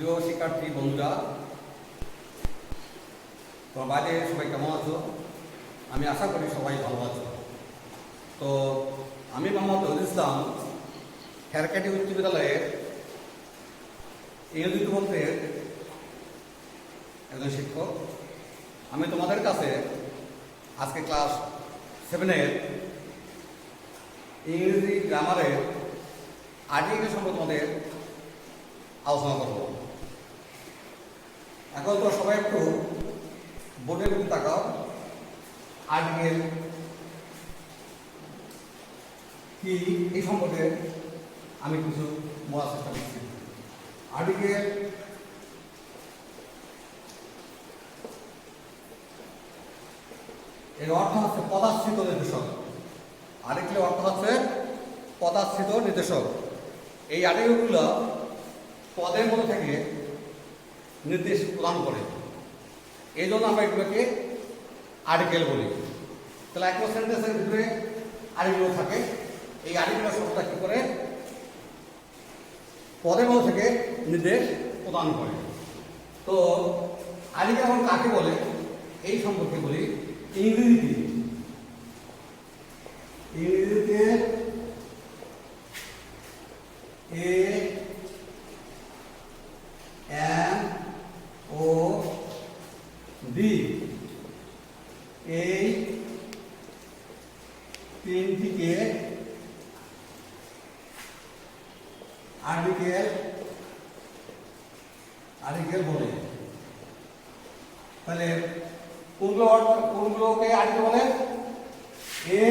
প্রিয় শিক্ষার্থী বন্ধুরা, তোমার বাইরে সবাই কেমন আছো? আমি আশা করি সবাই ভালো আছো। তো আমি মোহাম্মদ রহিদুল ইসলাম, খেরকাটি উচ্চ বিদ্যালয়ের ইংরেজি বিভাগের একজন শিক্ষক। আমি তোমাদের কাছে আজকে ক্লাস 7-এর ইংরেজি গ্রামারের আর্টিকেল সম্পর্কে তোমাদের আলোচনা করব। এখন তো সবাই একটু বোর্ডের দিকে তাকাও। আর্টিকেল কি এই সম্পর্কে আমি কিছু বলার চেষ্টা করছি। আর্টিকেল এর অর্থ হচ্ছে পদাশ্রিত নির্দেশক। আর্টিকেলের অর্থ হচ্ছে পদাশ্রিত নির্দেশক। এই আর্টিকেলগুলো পদের মধ্যে থেকে নির্দেশ প্রদান করে, এই জন্য আমরা এগুলোকে আর্টিকেল বলি। তাহলে এক সেন্টেন্সের ভিতরে আর্টিকেল থাকে। এই আর্টিকেলের শব্দটা কি করে পদের মধ্যে থেকে নির্দেশ প্রদান করে। তো আর্টিকেল এখন কাকে বলে এই সম্পর্কে বলি। ইংরেজিতে এ এম ও ডি এই তিনটিকে আর্টিকেল বলে। তাহলে কোনগুলোকে আর্টিকেল বলে? এ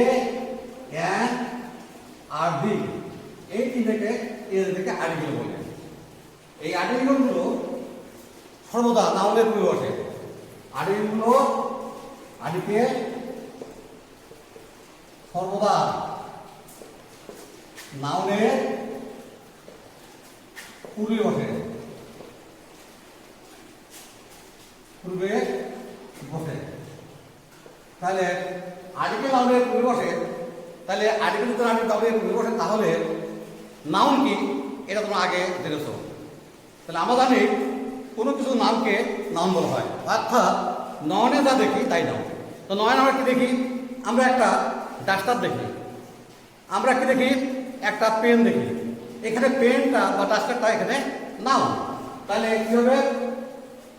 এন আর ডি এই তিনটাকে এদেরকে আর্টিকেল বলে। এই আর্টিকেলগুলো সর্বদা নাউনের পূর্বে বসে। আর্টিকেল সর্বদা নাউনের পূর্বে বসে। তাহলে আর্টিকেল নাউনের পূর্বে বসে। তাহলে আর্টিকেল যদি নাউনের পূর্বে বসে তাহলে নাউন কি এটা তোমরা আগে জেনেছো। তাহলে আমরা জানি কোনো কিছু নামকে নাউন বলা হয়, অর্থাৎ নয়নে যা দেখি তাই নাউন। তো নয়নে আমরা কি দেখি? আমরা একটা ডাস্টার দেখি, আমরা কি দেখি? একটা পেন দেখি। এখানে পেনটা বা ডাস্টারটা এখানে নাউন। তাহলে কি হবে?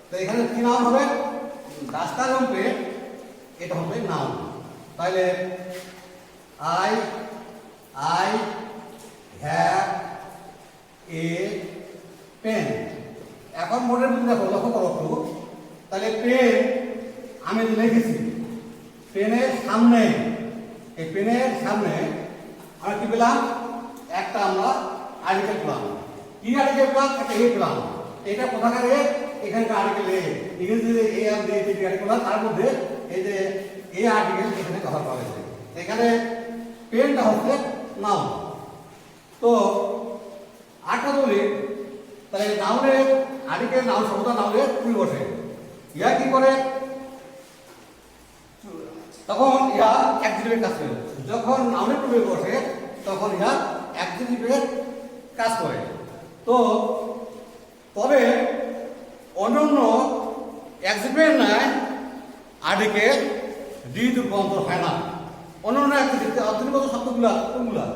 তো এখানে কি নাউন হবে? ডাস্টার এবং পেন এটা হবে নাউন। তাহলে আই হ্যাভ এ পেন। এখন বোর্ডের মধ্যে দেখো, লক্ষ্য করো একটু। তাহলে পেন আমি লিখেছি পেনের সামনে, এই পেনের সামনে আমরা কি পেলাম? একটা আমরা আর্টিকেল পেলাম। কি আর্টিকেল পেলাম? একটা এ পেলাম। এটা কোথাকার এ? এখানকার আর্টিকেল এ। ইংরেজিতে এ আর ডি তিনটি আর্টিকেল পেলাম, তার মধ্যে এই যে এ আর্টিকেল এখানে ব্যবহার করা হয়েছে। এখানে পেনটা হচ্ছে নাউন। তো আটটা বলি, তাহলে নাউনের আর্টিকেল নাউন শব্দটা নাউনের পূর্বে বসে। ইহা কি করে? তখন ইহা অ্যাডজেক্টিভের কাজ করে। যখন নাউনের পূর্বে বসে তখন ইহা অ্যাডজেক্টিভের কাজ করে। তো তবে অন্যান্য অ্যাডজেক্টিভের ন্যায় আর্টিকেল ডি রূপান্তর হয় না। অন্যান্য অর্থনীতিগত শব্দগুলা কোনগুলা?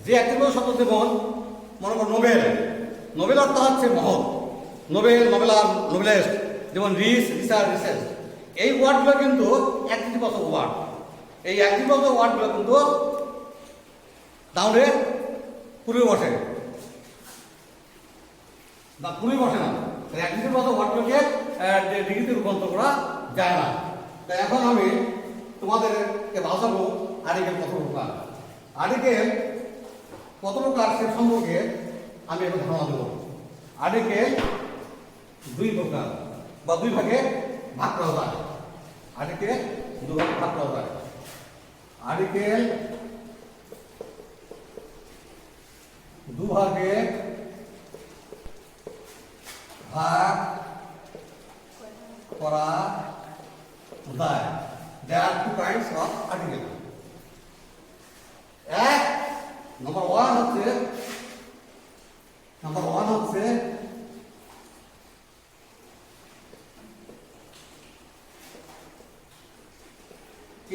যে অর্থনীতিগত শব্দ যেমন মনে করো নোবেল। নোবেল অর্থ হচ্ছে মহৎ। নোবেলার, নোবেলেস্ট। যেমন রিসার্চ, রিসার্চ। এই ওয়ার্ডগুলো কিন্তু অ্যাডজেক্টিভ ওয়ার্ড। এই অ্যাডজেক্টিভ ওয়ার্ডগুলো কিন্তু নাউনের পূর্বে বসে না, পূর্বে বসে না। অ্যাডজেক্টিভ ওয়ার্ডগুলোকে ডিগ্রিতে রূপান্তর করা যায় না। তাই এখন আমি তোমাদেরকে ভাষাবো আর্টিকেল কত প্রকার। আর্টিকেল কত প্রকার সে সম্পর্কে আমি এখন ধারণা দেবো। আর্টিকেল দুই প্রকার বা দুই ভাগে ভাগ করা যায়। আর্টিকেল দুই ভাগে ভাগ করা যায়। আর্টিকেল দুভাগে ভাগ করা যায়। There are two kinds of article. এক নাম্বার ওয়ান হচ্ছে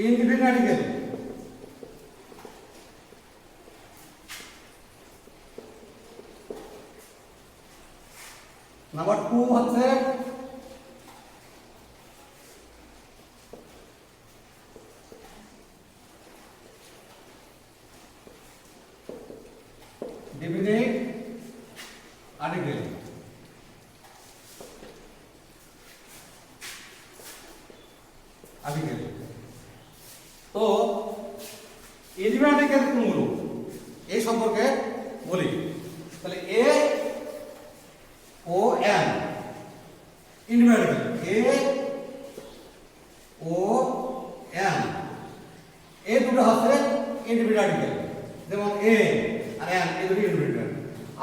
ইনডিফিনিট আর্টিকেল। নাম্বার 2 হচ্ছে ডিফিনিট আর্টিকেল। তো ইনডিফিনিট আর্টিকেল কোনগুলো এই সম্পর্কে বলি। তাহলে এ ও এন ইনডিফিনিট আর্টিকেল, এ ও এন এই দুটো হচ্ছে ইনডিফিনিট আর্টিকেল। যেমন এ আর এন এই দুটো ইনডিফিনিট।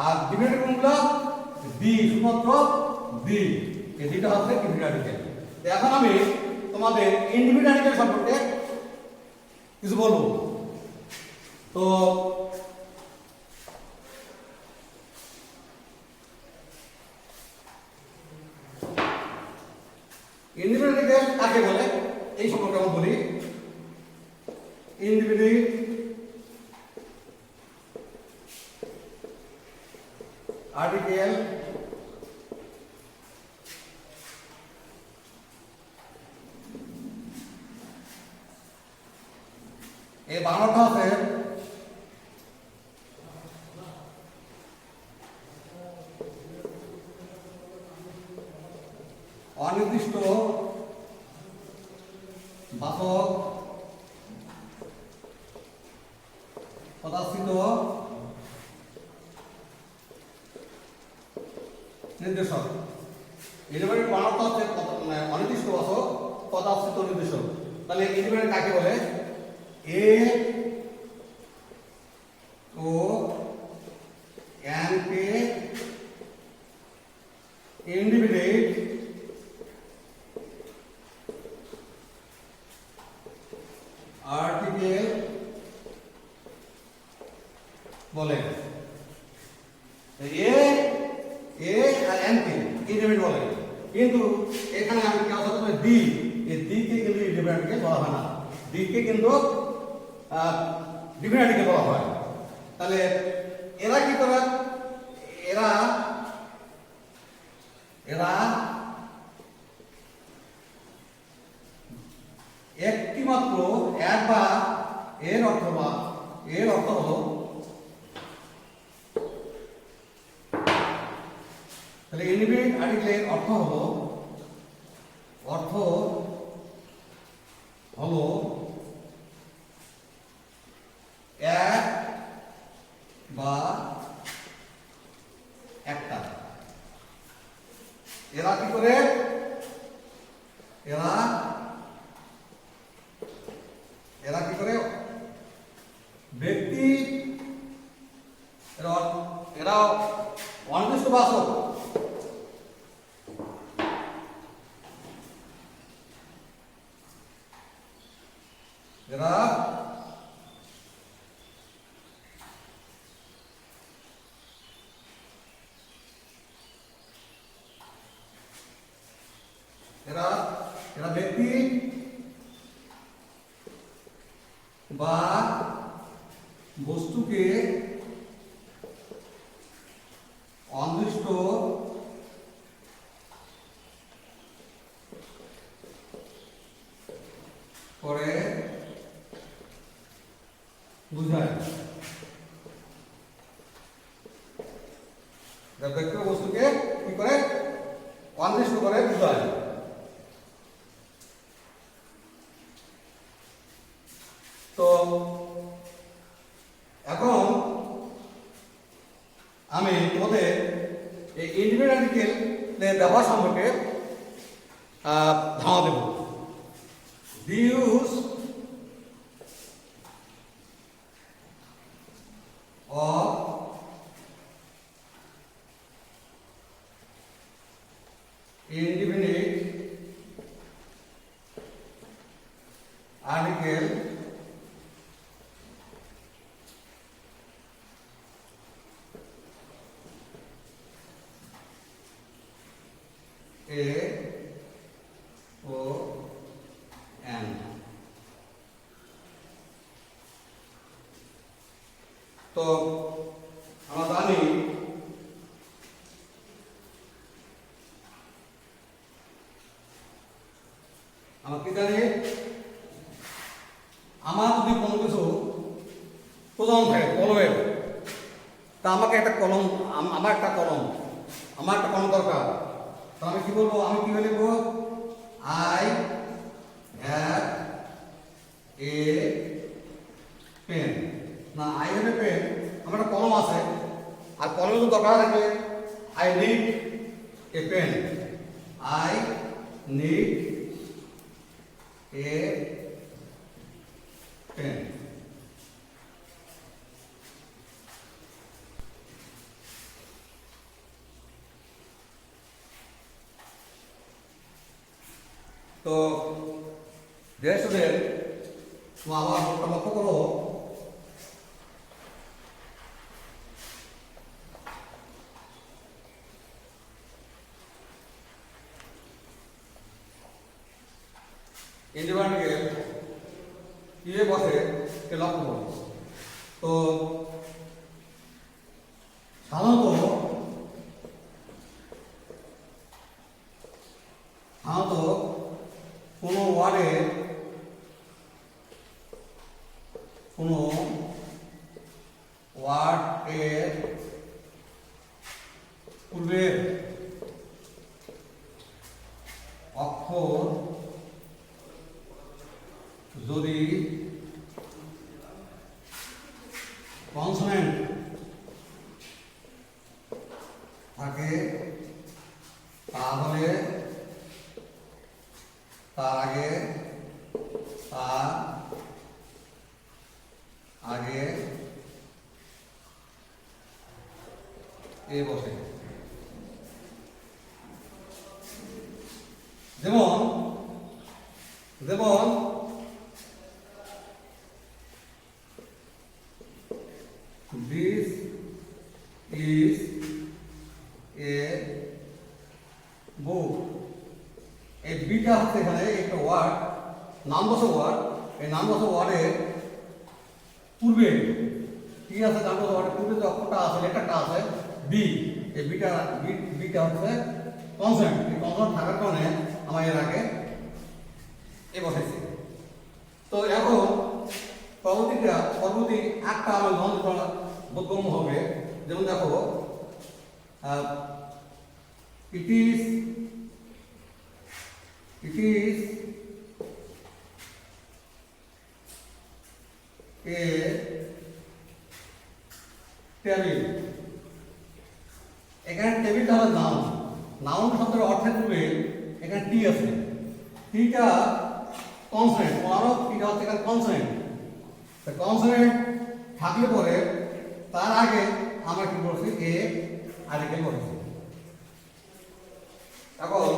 আর ডিফিনিট কোনগুলো? বি, শুধুমাত্র বি, এই দুটো হচ্ছে ডিফিনিট আর্টিকেল। এখন আমি তোমাদের ইনডিফিনিট আর্টিকেল সম্পর্কে কিছু বলবো। তো ইনডিফিনিট আর্টিকেল কাকে বলে এই সম্পর্কে আমরা বলি। ইনডিফিনিট আর্টিকেল এই বাংলাটা আছে অনির্দিষ্ট বাচক পদার্থিত নির্দেশক। ইনডিফিনিট বাংলাটা হচ্ছে অনির্দিষ্ট বাচক পদার্থিত নির্দেশক। তাহলে ইনডিফিনিট কাকে বলে? এ ও এন কে ইনডিফিনিট আর্টিকেল বলে। এ আর এন কে ইনডিফিনিট বলে, কিন্তু এখানে আমি কি কথা ডি, এই ডি কে কিন্তু ইনডিফিনিট আর্টিকেল বলা হয় না, ডি কে কিন্তু ডিফিনিট আর্টিকেল বলা হয়। তাহলে এরা কি করে? এরা এরা একটি মাত্র এক বা এর অর্থ হলো, তাহলে ইনডিফিনিট আর্টিকেলের অর্থ হলো এক বা একটা। এরা কি করে? এরা কি করে? ব্যক্তি এরা অনির্দিষ্ট বাচক এরা এরা এরা ব্যক্তি বা বস্তুকে অনির্দিষ্ট করে বুঝায়। ব্যক্তি বা বস্তুকে কি করে? অনির্দিষ্ট করে বুঝায়। তো এখন আমি তোমাদের এই ইনডিফিনিট আর্টিকেলের ব্যবহার সম্পর্কে ধারণা দেব। The use of indefinite article A O N তো আমরা জানি আমরা কি জানি আমার যদি কোনো কিছু প্রদান থাকে কলমের, তা আমাকে একটা কলম, আমার একটা কলম দরকার। তো আমি কি বলবো, আমি কি লিখবো, আই হ্যাভ এ পেন। না, আই হ্যাভ এ পেন, আমার একটা কলম আছে, আর কলমের তো দরকার থাকবে I need a pen, I need a pen. তো dear student, তুমি আবার নোটটা লক্ষ্য করো। ইন্ডিভিজুয়ালকে কিভাবে বসে সে লক্ষ্য করো। তো সাধারণত কোনো ওয়ার্ডে এর পূর্বের অক্ষর যদি কনসোনেন্ট থাকে তাহলে তার আগে এ বসে। যেমন this is a book। এই বিটা হচ্ছে এখানে একটা ওয়ার্ড, নামবচক ওয়ার্ড। এই নামবচক ওয়ার্ডের পূর্বে কি আছে, নামবচক ওয়ার্ডের পূর্বে যে অক্ষরটা আছে, লেটারটা আছে বি, এই বিটা হচ্ছে কনসোনেন্ট। এই কনসোনেন্ট থাকার কারণে আমার এর আগে এ বসেছে। তো এখন পরবর্তী একটা আমার বোধগম্য হবে। যেমন দেখো, it is a টেবিল। এখানে টেবিলটা হলো নাউন শব্দের অর্থের পূর্বে এখানে টি আছে, টিটা কনসোনেন্ট, টিটা হচ্ছে এখানে কনসোনেন্ট। কনসোনেন্ট থাকলে পরে তার আগে আমরা কি বলছি, এ আর্টিকেল বলছি। এখন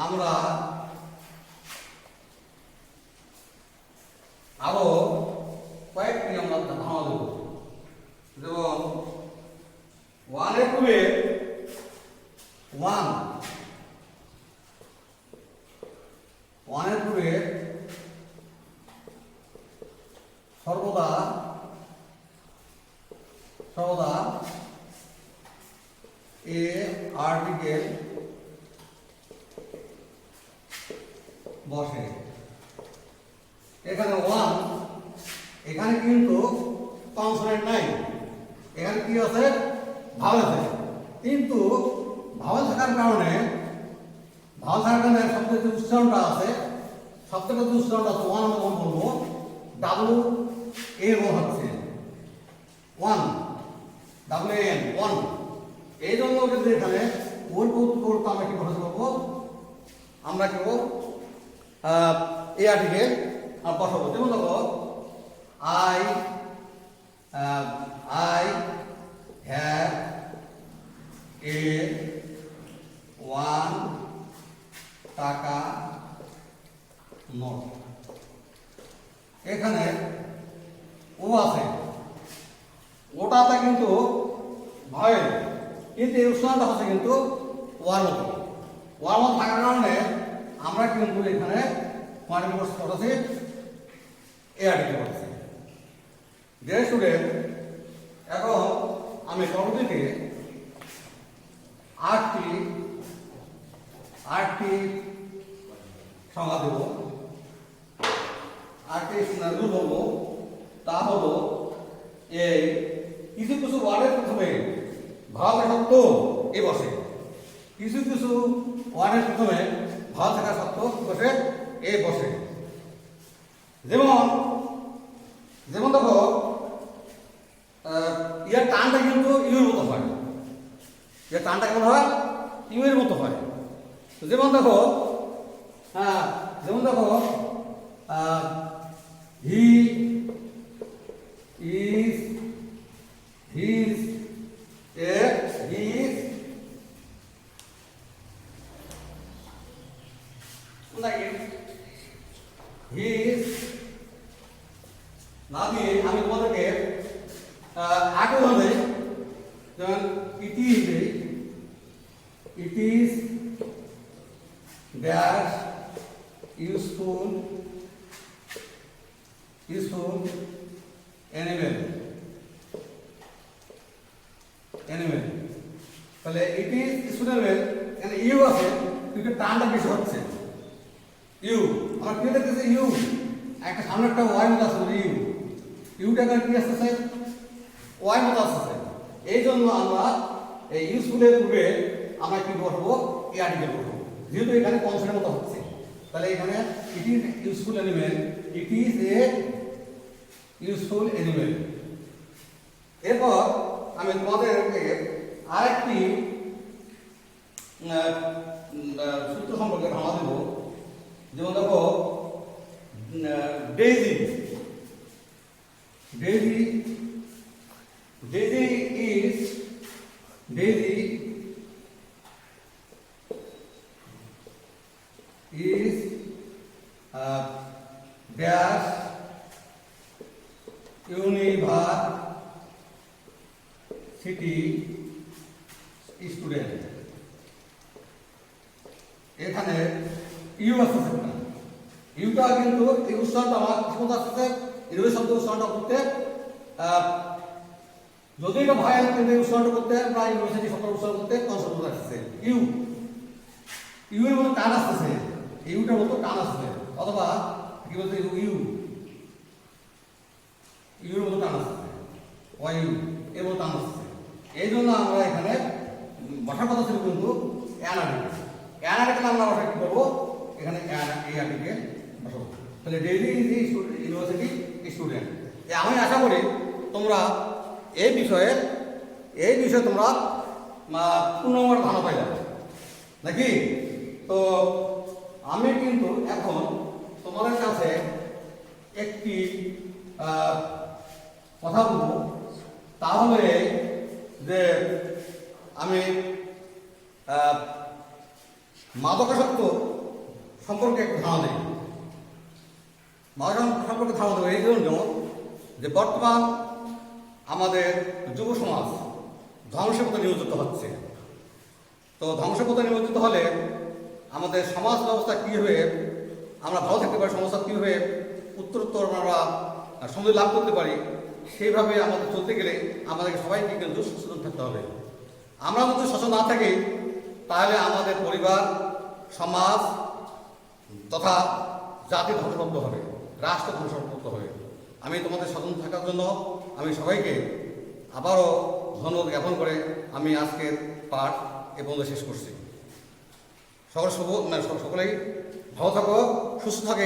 আমরা আরো কয়েকটি আমরা ধারণা দেব। যেমন ওয়ানের পূর্বে ওয়ানের পূর্বে সর্বদা এ আর্টিকেল বসে। এখানে ওয়ান, এখানে কিন্তু কনসোনেন্ট নাই, এখানে কি আছে, ভাওয়েল আছে। কিন্তু ভাওয়েল থাকার কারণে শব্দের যে উচ্চারণটা আছে, ওয়ান আমরা বলবো ডাব্লু এ হচ্ছে ওয়ান, ডাব্লু এন ওয়ান। এই জন্য কিন্তু এখানে ওর করতে আমরা কি বসে বলবো, আমরা কি বলবো এ আর্টিকেল বসাবো। যেমন দেখো, আই হ্যাভ এ 1 টাকা নোট। এখানে ও আছে, ওটাতে কিন্তু ভয়েল, কিন্তু এই উচ্চারণটা হচ্ছে কিন্তু ওয়ার মতো থাকার কারণে আমরা কিন্তু এখানে পড়াচ্ছি এ আর্টিকেল পড়াচ্ছি। ডিয়ার স্টুডেন্ট, এখন আমি পরবর্তীতে আটটি সংজ্ঞা দেব, আটটি রুল বলবো। তা হলো এই কিছু কিছু ওয়ার্ডের প্রথমে ভাব সত্য এ বসে, কিছু কিছু ওয়ার্ডের প্রথমে ভাব থাকা সত্য বসে এ বসে। যেমন যেমন দেখো, ইয়ার টানটা কিন্তু ইউর মতো হয়, ইয়ার টানটা কেমন হয়? ইউর মতো হয়। যেমন দেখো, হ্যাঁ, যেমন দেখো, he is, his, his his না দিয়ে আমি তোমাদেরকে আগে ধরে, যেমন it is dash useful animal. তাহলে ইট ইজ ইউজফুল অ্যানিমেল, এখানে ইউ আছে কিন্তু টানটা বেশি হচ্ছে। ইউ আমার কি দেখতেছে? ইউ একটা সামনে একটা ওয়াই মতো আসছে, ইউ ইউটা এখানে কি আসতেছে? ওয়াই মতো আসতেছে। এই জন্য আমরা এই ইউজফুলের পূর্বে আমরা কি বসবো? এ আর্টিকেল বসবো, যেহেতু এখানে কনসেপ্টের মতো হচ্ছে। তাহলে এখানে it is useful animal, it is a useful animal. এরপর আমি তোমাদেরকে আরেকটি সূত্র সম্পর্কে ধারণা দেব। যেমন দেখো, daisy is dash university student। এখানে ইউ আসছে, ইউটা কিন্তু এই উচ্চারণটা আমার কি মতো আসছে? ইউর শব্দ উচ্চারণটা করতে, যদি এটা ভয় কিন্তু উচ্চারণটা করতে আমরা ইউনিভার্সিটি শব্দ উচ্চারণ করতে কনসেপ্ট আসছে। ইউ এর মতো টান আসতেছে, ইউটার মতো টান আসছে, অথবা কি বলতে ইউর মতো টান আসছে, ওয়াই ইউ এর মতো টান আসছে। এই জন্য আমরা এখানে বসার কথা ছিল কিন্তু অ্যানার্টিকেল আমরা বসা কি করবো? এখানে এই আর্টিকেল বসাবো। তাহলে ডেইলি ইউনিভার্সিটি স্টুডেন্ট। আমি আশা করি তোমরা এই বিষয়ে তোমরা পূর্ণমার ধারণা পাই যাবে নাকি? তো আমি কিন্তু এখন তোমাদের কাছে একটি কথা বলবো, তাহলে যে আমি মাদকাসক্ত সম্পর্কে একটু ধারণা দিই। মাদক সম্পর্কে ধারণা দেবো এই জন্য যে বর্তমান আমাদের যুব সমাজ ধ্বংসের পথে নিয়োজিত হচ্ছে। তো ধ্বংসের পথে নিয়োজিত হলে আমাদের সমাজ ব্যবস্থা কীভাবে আমরা ভালো থাকতে পারি, সমাজ কীভাবে উত্তরোত্তর আমরা সমৃদ্ধি লাভ করতে পারি, সেইভাবে আমাদের চলতে গেলে আমাদেরকে সবাইকে কিন্তু সচেতন থাকতে হবে। আমরা যদি সচেতন না থাকি তাহলে আমাদের পরিবার, সমাজ তথা জাতি ধ্বংসপ্রাপ্ত হবে, রাষ্ট্র ধ্বংসপ্রাপ্ত হবে। আমি তোমাদের সচেতন থাকার জন্য আমি সবাইকে আবারও ধন্যবাদ জ্ঞাপন করে আমি আজকের পাঠ এ পর্যন্ত শেষ করছি। সকলেই ভালো থাকো, সুস্থ থাকে।